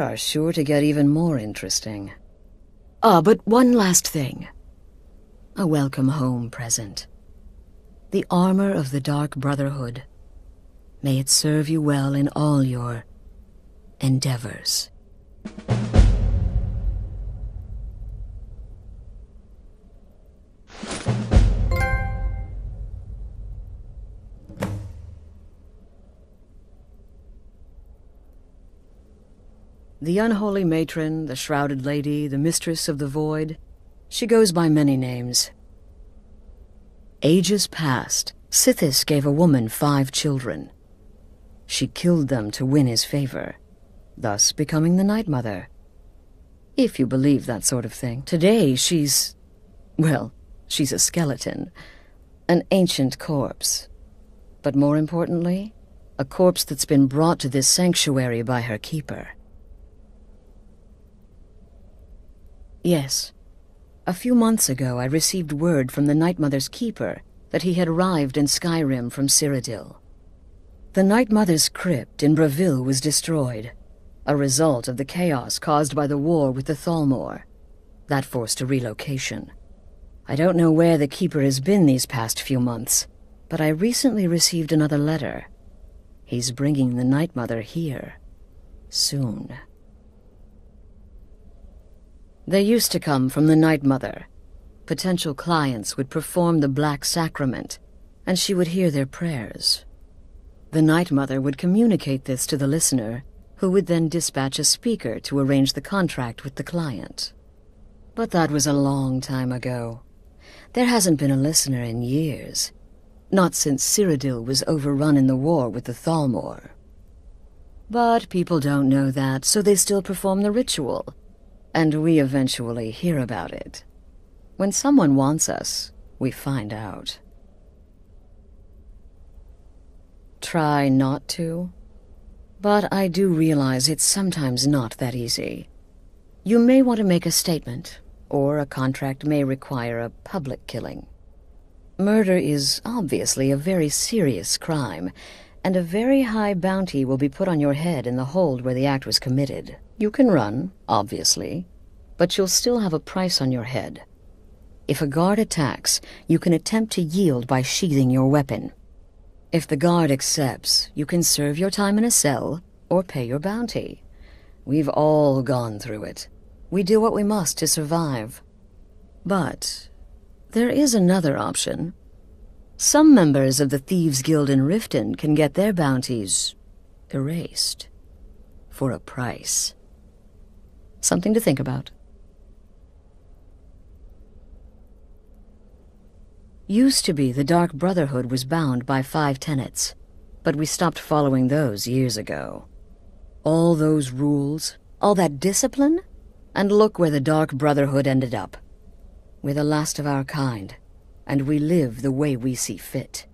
are sure to get even more interesting. Ah, but one last thing. A welcome home present. The armor of the Dark Brotherhood. May it serve you well in all your endeavors. The unholy matron, the shrouded lady, the mistress of the void, she goes by many names. Ages past, Sithis gave a woman 5 children. She killed them to win his favor, thus becoming the Night Mother. If you believe that sort of thing. Today she's... well, she's a skeleton. An ancient corpse. But more importantly, a corpse that's been brought to this sanctuary by her keeper. Yes. A few months ago I received word from the Night Mother's keeper that he had arrived in Skyrim from Cyrodiil. The Night Mother's crypt in Bravil was destroyed, a result of the chaos caused by the war with the Thalmor. That forced a relocation. I don't know where the keeper has been these past few months, but I recently received another letter. He's bringing the Night Mother here. Soon. They used to come from the Night Mother. Potential clients would perform the Black Sacrament, and she would hear their prayers. The Night Mother would communicate this to the listener, who would then dispatch a speaker to arrange the contract with the client. But that was a long time ago. There hasn't been a listener in years. Not since Cyrodiil was overrun in the war with the Thalmor. But people don't know that, so they still perform the ritual. And we eventually hear about it. When someone wants us, we find out. Try not to. But I do realize it's sometimes not that easy. You may want to make a statement, or a contract may require a public killing. Murder is obviously a very serious crime, and a very high bounty will be put on your head in the hold where the act was committed. You can run, obviously, but you'll still have a price on your head. If a guard attacks, you can attempt to yield by sheathing your weapon. If the guard accepts, you can serve your time in a cell or pay your bounty. We've all gone through it. We do what we must to survive. But there is another option. Some members of the Thieves' Guild in Riften can get their bounties erased for a price. Something to think about. Used to be the Dark Brotherhood was bound by 5 tenets, but we stopped following those years ago. All those rules, all that discipline, and look where the Dark Brotherhood ended up. We're the last of our kind, and we live the way we see fit.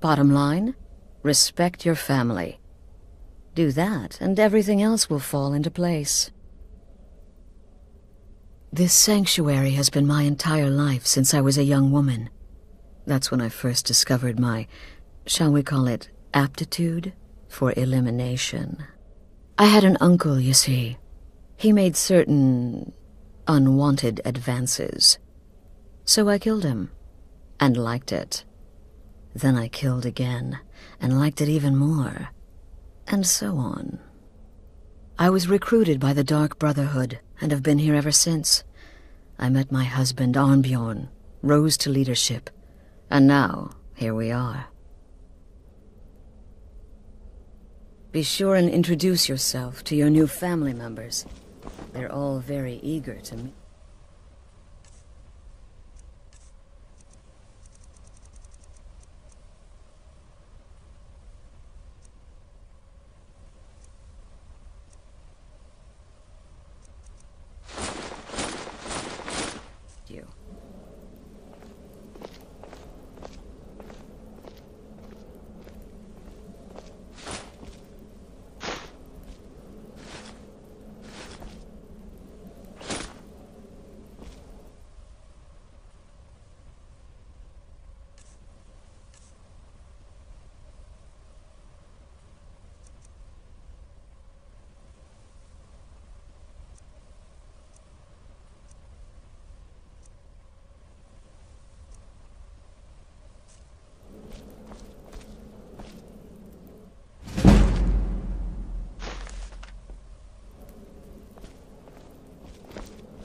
Bottom line, respect your family. Do that, and everything else will fall into place. This sanctuary has been my entire life since I was a young woman. That's when I first discovered my, shall we call it, aptitude for elimination. I had an uncle, you see. He made certain unwanted advances. So I killed him, and liked it. Then I killed again, and liked it even more, and so on. I was recruited by the Dark Brotherhood, and have been here ever since. I met my husband, Arnbjorn, rose to leadership, and now, here we are. Be sure and introduce yourself to your new family members. They're all very eager to meet. You.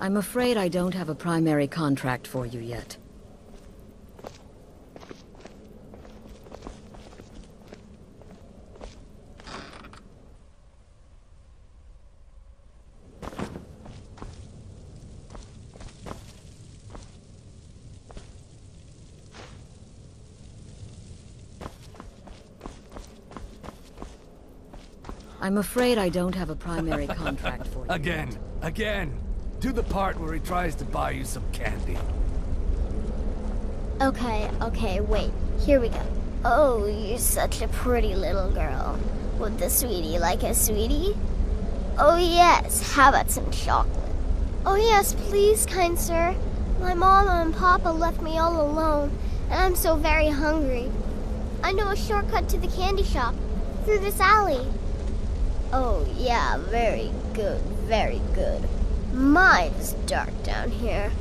I'm afraid I don't have a primary contract for you yet. I'm afraid I don't have a primary contract for you. Again. Do the part where he tries to buy you some candy. Okay, wait. Here we go. Oh, you're such a pretty little girl. Would the sweetie like a sweetie? Oh yes, how about some chocolate? Oh yes, please, kind sir. My mama and papa left me all alone, and I'm so very hungry. I know a shortcut to the candy shop, through this alley. Oh yeah, very good, very good. My, it's dark down here.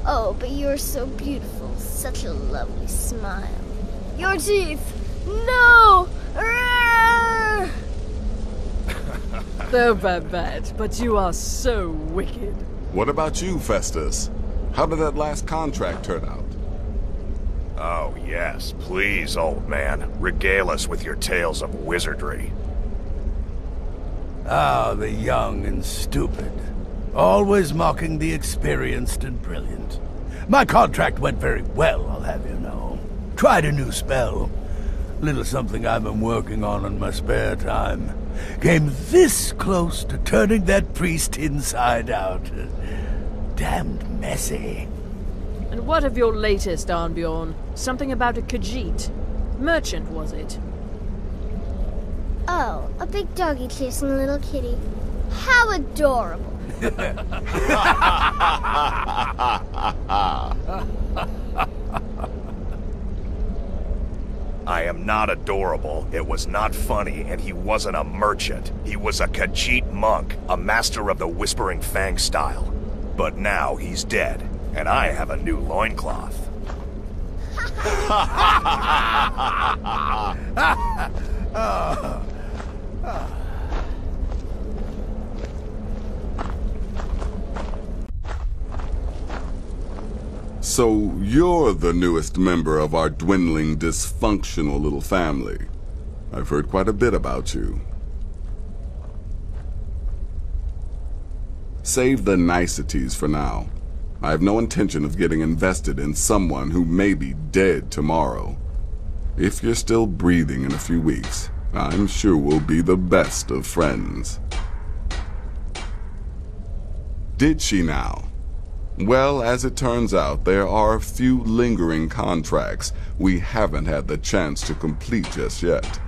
Oh, but you're so beautiful, such a lovely smile. Your teeth! No! Though Babette, but you are so wicked. What about you, Festus? How did that last contract turn out? Oh, yes. Please, old man. Regale us with your tales of wizardry. Ah, the young and stupid. Always mocking the experienced and brilliant. My contract went very well, I'll have you know. Tried a new spell. Little something I've been working on in my spare time. Came this close to turning that priest inside out. Damned messy. And what of your latest, Arnbjorn? Something about a Khajiit. Merchant, was it? Oh, a big doggy chasing a little kitty. How adorable. I am not adorable, it was not funny, and he wasn't a merchant. He was a Khajiit monk, a master of the Whispering Fang style. But now he's dead, and I have a new loincloth. So you're the newest member of our dwindling, dysfunctional little family. I've heard quite a bit about you. Save the niceties for now. I have no intention of getting invested in someone who may be dead tomorrow. If you're still breathing in a few weeks, I'm sure we'll be the best of friends. Did she now? Well, as it turns out, there are a few lingering contracts we haven't had the chance to complete just yet.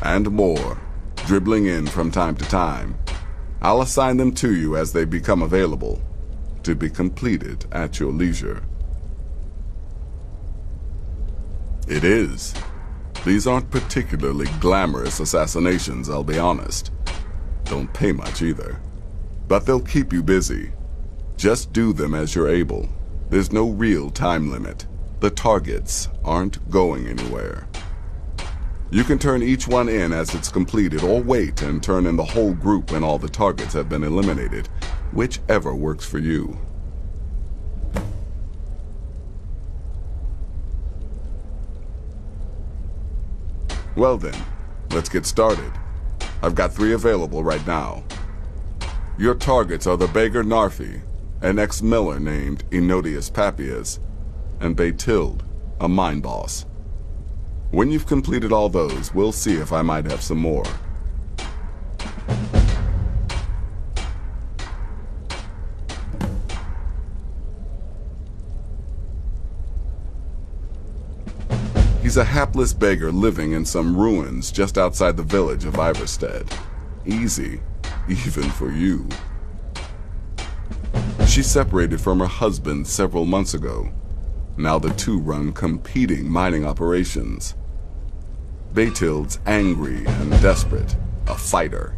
And more, dribbling in from time to time. I'll assign them to you as they become available, to be completed at your leisure. It is. These aren't particularly glamorous assassinations, I'll be honest. Don't pay much either. But they'll keep you busy. Just do them as you're able. There's no real time limit. The targets aren't going anywhere. You can turn each one in as it's completed, or wait and turn in the whole group when all the targets have been eliminated, whichever works for you. Well then, let's get started. I've got 3 available right now. Your targets are the beggar Narfi, an ex-miller named Enodius Papias, and Beytild, a mine boss. When you've completed all those, we'll see if I might have some more. He's a hapless beggar living in some ruins just outside the village of Iverstead. Easy, even for you. She separated from her husband several months ago. Now the two run competing mining operations. Beytild's angry and desperate, a fighter.